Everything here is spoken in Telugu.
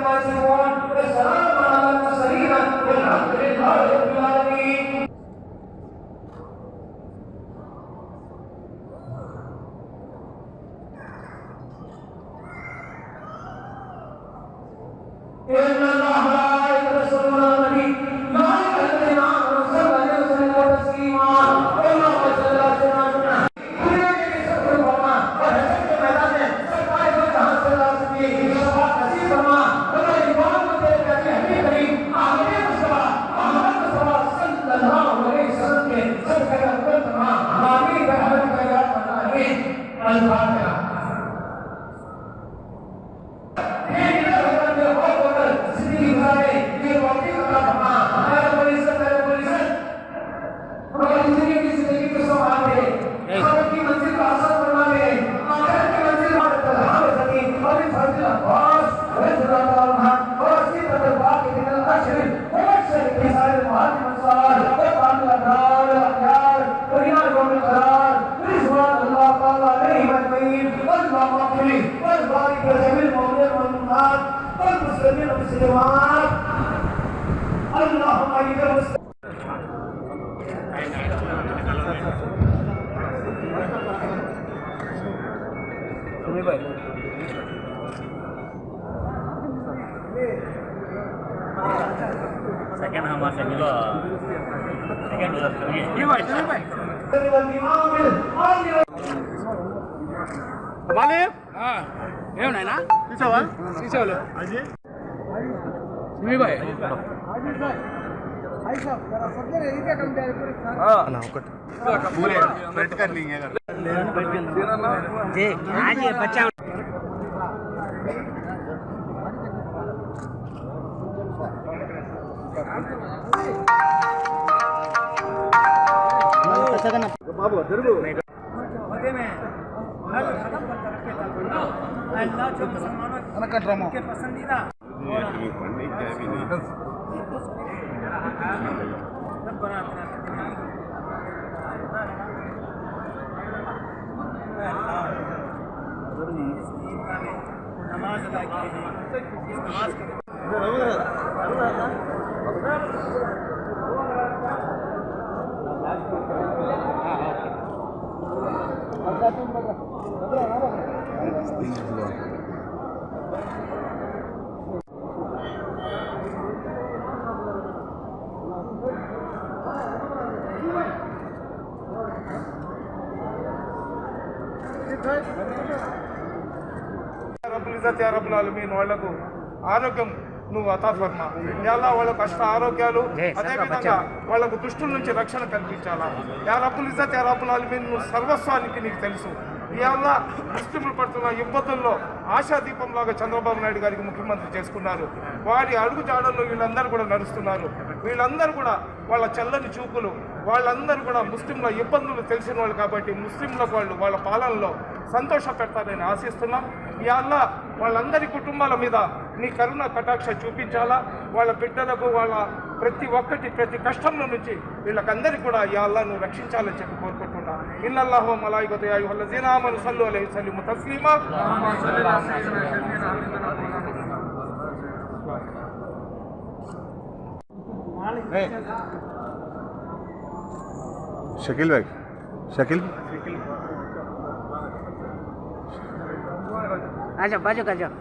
عما يصفون وسلام على المرسلين والحمد لله رب العالمين. إن الله ملائكته يصلون على النبي يا أيها الذين آمنوا صلوا عليه وسلموا تسليما. اللهم صل على سيدنا محمد. दुनिया के सब फरमा और हशर के मैदान में सरकार को जहां से ला सके शफाअत नसीब फरमा। और ईमान को तेरे प्यारे हबीब करीम आखिरी मुस्तफा मोहम्मद मुस्तफा सल्लल्लाहु अलैहि वसल्लम के सब का कबूल फरमा। आमीन रहमत या आमीन। अल-फातिहा। Second Hamas juga. Second dulu. Iya, Pak. Balik? Em này nè. Đi sao vậy? Đi sao rồi? Aji. Sini Pak. Aji Pak. Aji साहब जरा सब्जी नहीं क्या कम दे रहे हैं? हां ना ఒకటి. पूरे बैठ कर लेंगे अगर. जी, आज ये बच्चा बाबू जरूर मजे में हर खत्म कर रखे था अल्लाह जो मुसलमानों के पसंदीदा ये पढ़ने क्या भी नहीं सब बना नमाज अदा कीजिए नमाज రబ్బుల్ రబ్బుల్ ఆలమీన్ వాళ్లకు ఆరోగ్యం నువ్వు అతా ఫర్మా. యా అల్లాహ్ వాళ్ళకు అష్ట ఆరోగ్యాలు అదేవిధంగా వాళ్ళకు దుష్టుల నుంచి రక్షణ కల్పించాలా. యా రబ్బుల్ ఇజ్జత్ యా రబ్బుల్ ఆలమీన్ నువ్వు సర్వస్వానికి నీకు తెలుసు. యా అల్లాహ్ ముస్లింలు పడుతున్న ఇబ్బందుల్లో ఆశాదీపంలాగా చంద్రబాబు నాయుడు గారికి ముఖ్యమంత్రి చేసుకున్నారు. వారి అడుగు జాడల్లో వీళ్ళందరూ కూడా నడుస్తున్నారు. వీళ్ళందరూ కూడా వాళ్ళ చల్లని చూపులు వాళ్ళందరూ కూడా ముస్లింల ఇబ్బందులు తెలిసిన వాళ్ళు కాబట్టి ముస్లింలకు వాళ్ళు వాళ్ళ పాలనలో సంతోష పెడతారని ఆశిస్తున్నాం. యా అల్లాహ్ వాళ్ళందరి కుటుంబాల మీద నీ కరుణ కటాక్ష చూపించాలా. వాళ్ళ బిడ్డలకు వాళ్ళ ప్రతి ఒక్కటి ప్రతి కష్టంలో నుంచి వీళ్ళకందరికీ కూడా యా అల్లాహ్ నువ్వు రక్షించాలని చెప్పి కోరుకుంటున్నా. ఇన్నల్లాహు వ మలాయికతు యా అయ్యుహల్లజీనా ఆమను సల్లు అలైహి వసల్లిము తస్లీమా. शकील भाई शकील आजा बाजू का जाओ.